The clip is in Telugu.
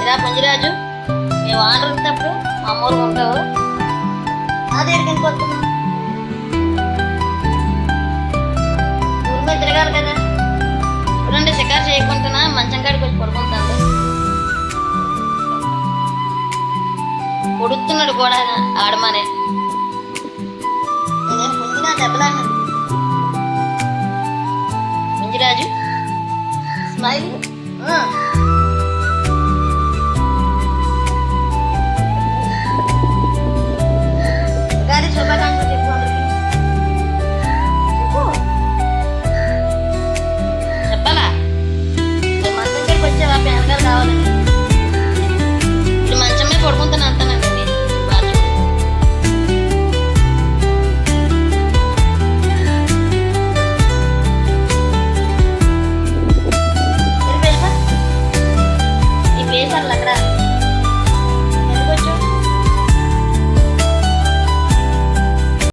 ఏరా పుంజిరాజు, మేము ఆర్డర్ ఇచ్చినప్పుడు మా అమ్మూరు ఉంటావు నా దగ్గరికి ఎందుకు వస్తున్నావు? ఊరి మీద తిరగాలి కదా. చూడండి, షికారు చేయకుంటున్నా మంచం కాడికి వచ్చి పడుకుంటాను. కొడుతున్నాడు కూడా ఆడమనే. నేనేం పుంజినా దెబ్బలాడినా? పుంజిరాజు స్మైల్. ఉగాది శుభాకాంక్షలు చెప్పు అందరికి. చెప్పు. చెప్పాలా? ఇప్పుడు మంచం దగ్గరికి వచ్చావా? పేనగారు కావాలని. ఇప్పుడు మంచమే పడుకుంటాను అంటానండి. ఈ ప్లేస్ అక్కడ